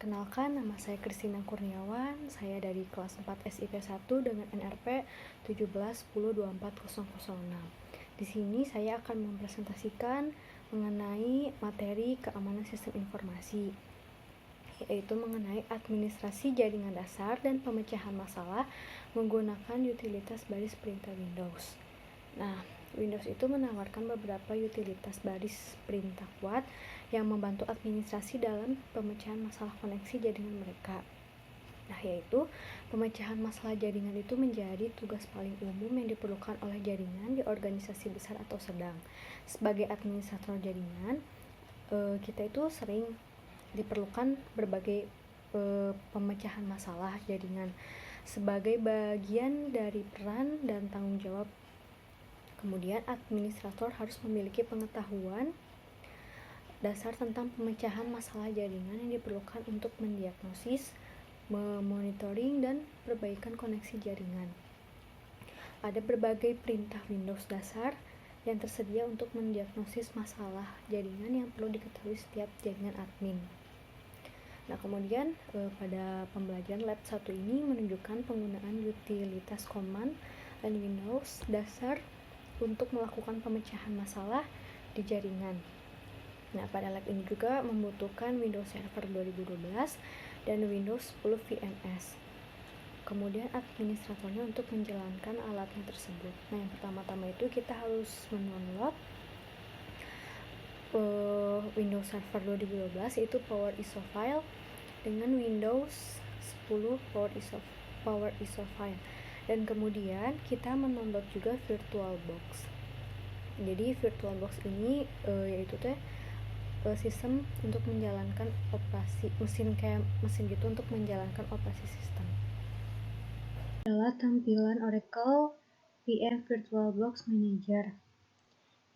Perkenalkan, nama saya Kristina Kurniawan. Saya dari kelas 4 SIP 1 dengan NRP 1710240006. Di sini saya akan mempresentasikan mengenai materi keamanan sistem informasi, yaitu mengenai administrasi jaringan dasar dan pemecahan masalah menggunakan utilitas baris perintah Windows. Nah, Windows itu menawarkan beberapa utilitas baris perintah kuat yang membantu administrasi dalam pemecahan masalah koneksi jaringan mereka. Nah, yaitu pemecahan masalah jaringan itu menjadi tugas paling umum yang diperlukan oleh jaringan di organisasi besar atau sedang. Sebagai administrator jaringan, kita itu sering diperlukan berbagai pemecahan masalah jaringan sebagai bagian dari peran dan tanggung jawab. Kemudian administrator harus memiliki pengetahuan dasar tentang pemecahan masalah jaringan yang diperlukan untuk mendiagnosis, memonitoring, dan perbaikan koneksi jaringan. Ada berbagai perintah Windows dasar yang tersedia untuk mendiagnosis masalah jaringan yang perlu diketahui setiap jaringan admin. Nah, kemudian pada pembelajaran lab 1 ini menunjukkan penggunaan utilitas command dan Windows dasar untuk melakukan pemecahan masalah di jaringan. Nah, pada lab ini juga membutuhkan Windows Server 2012 dan Windows 10 VMS. Kemudian administratornya untuk menjalankan alatnya tersebut. Nah, yang pertama-tama itu kita harus mendownload Windows Server 2012, yaitu Power ISO file, dengan Windows 10 Power ISO file. Dan kemudian kita mendownload juga VirtualBox. Jadi VirtualBox ini yaitu sistem untuk menjalankan operasi mesin gitu untuk menjalankan operasi sistem. Adalah tampilan Oracle VM VirtualBox Manager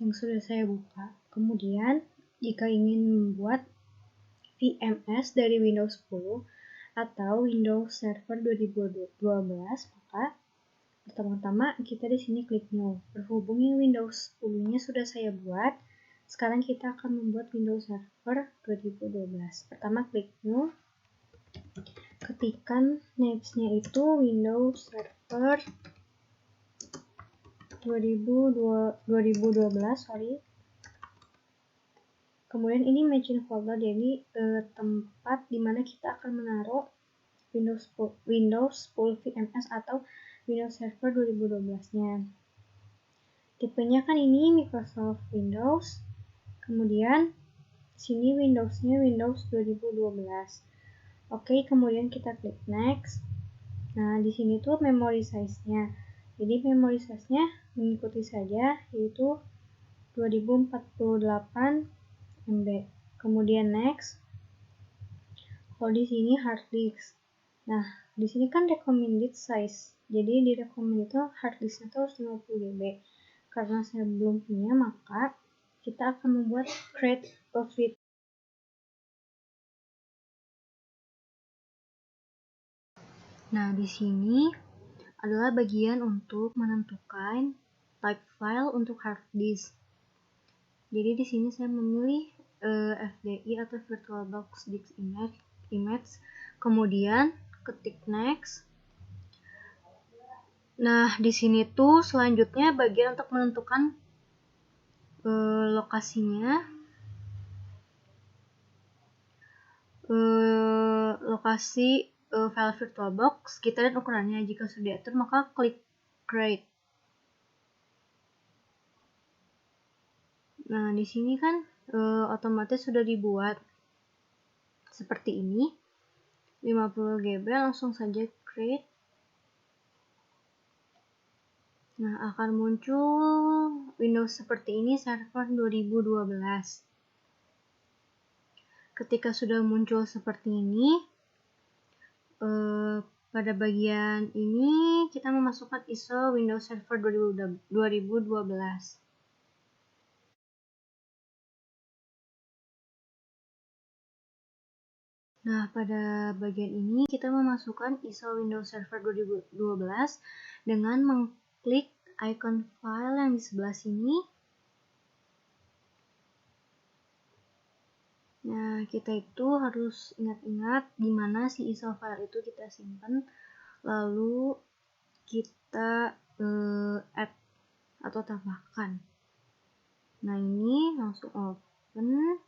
yang sudah saya buka. Kemudian jika ingin membuat VMS dari Windows 10 atau Windows Server 2012, maka pertama-tama kita di sini klik New. Berhubung Windows 10-nya sudah saya buat, sekarang kita akan membuat Windows Server 2012. Pertama klik New, ketikkan name-nya itu Windows Server 2012. Kemudian ini imagine folder, jadi tempat dimana kita akan menaruh Windows 10 VMS atau Windows Server 2012-nya. Tipenya kan ini Microsoft Windows. Kemudian sini Windows-nya Windows 2012. Oke, kemudian kita klik next. Nah, di sini tuh memory size-nya. Jadi memory size-nya mengikuti saja, yaitu 2048 MB. Kemudian next. Kalau di sini hard disk. Nah, di sini kan recommended size. Jadi di recommended itu hard disk-nya itu harus 50 GB. Karena saya belum punya, maka kita akan membuat create a fit. Nah, di sini adalah bagian untuk menentukan type file untuk hard disk. Jadi di sini saya memilih FDI atau VirtualBox Disk Image. Kemudian ketik next. Nah, di sini tuh selanjutnya bagian untuk menentukan lokasinya. Lokasi file VirtualBox, kita lihat ukurannya. Jika sudah diatur, maka klik create. Nah, di sini kan otomatis sudah dibuat seperti ini. 50 GB, langsung saja create. Nah, akan muncul Windows seperti ini, Server 2012. Ketika sudah muncul seperti ini, pada bagian ini kita memasukkan ISO Windows Server 2012. Nah, pada bagian ini kita memasukkan ISO Windows Server 2012 dengan mengklik icon file yang di sebelah sini. Nah, kita itu harus ingat-ingat di mana si ISO file itu kita simpan, lalu kita add atau tambahkan. Nah, ini langsung open,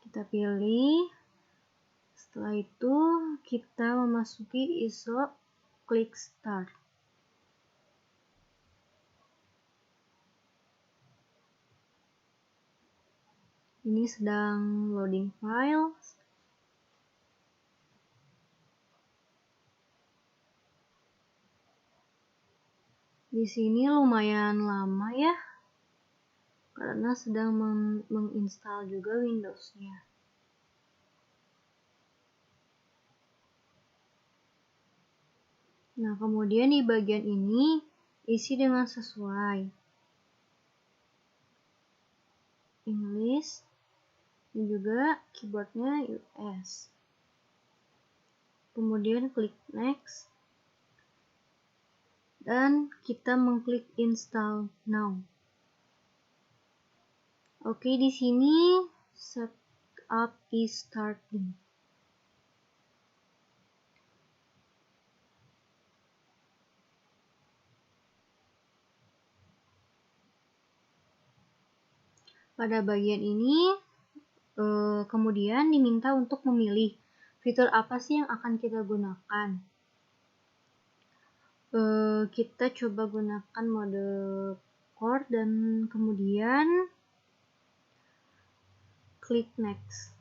kita pilih. Setelah itu kita memasuki ISO, klik start. Ini sedang loading file. Di sini lumayan lama ya, karena sedang menginstal juga Windows-nya. Nah, kemudian di bagian ini isi dengan sesuai. English, dan juga keyboardnya US. Kemudian klik next, dan kita mengklik install now. Oke, di sini setup is starting. Pada bagian ini kemudian diminta untuk memilih fitur apa sih yang akan kita gunakan. Kita coba gunakan mode core dan kemudian klik next.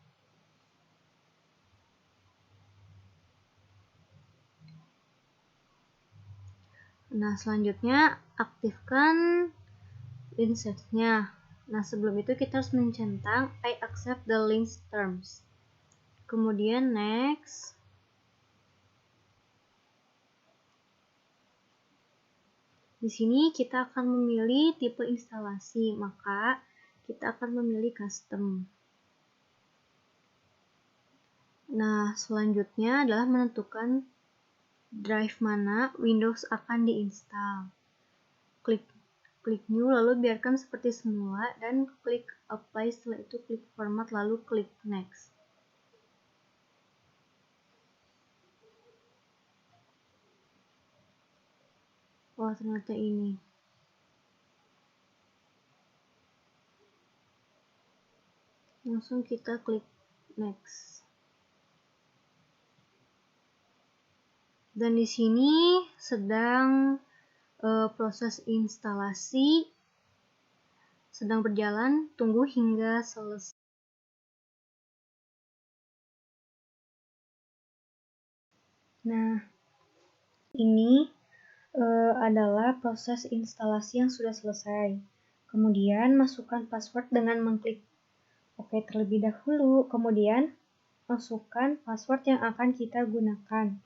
Nah, selanjutnya aktifkan license-nya. Nah, sebelum itu kita harus mencentang I accept the license terms. Kemudian next. Di sini kita akan memilih tipe instalasi, maka kita akan memilih custom. Nah, selanjutnya adalah menentukan drive mana Windows akan diinstal. Klik new, lalu biarkan seperti semula, dan klik apply. Setelah itu klik format, lalu klik next. Wah, ternyata ini. Langsung kita klik next. Dan di sini sedang proses instalasi sedang berjalan, tunggu hingga selesai. Nah, ini adalah proses instalasi yang sudah selesai. Kemudian masukkan password dengan mengklik OK terlebih dahulu. Kemudian masukkan password yang akan kita gunakan.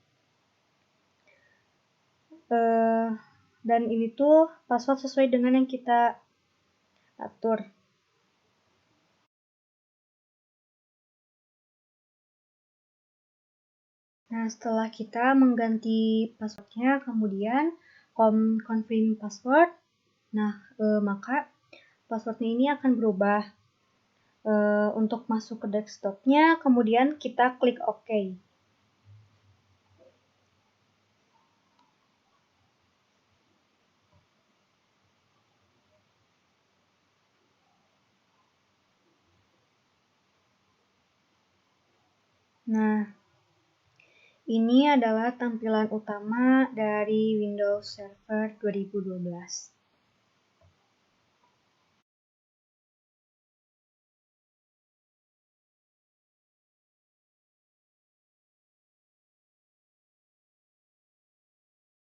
Dan ini tuh password sesuai dengan yang kita atur. Nah, setelah kita mengganti passwordnya, kemudian confirm password. Nah, maka passwordnya ini akan berubah. Untuk masuk ke desktopnya, kemudian kita klik OK. Nah, ini adalah tampilan utama dari Windows Server 2012.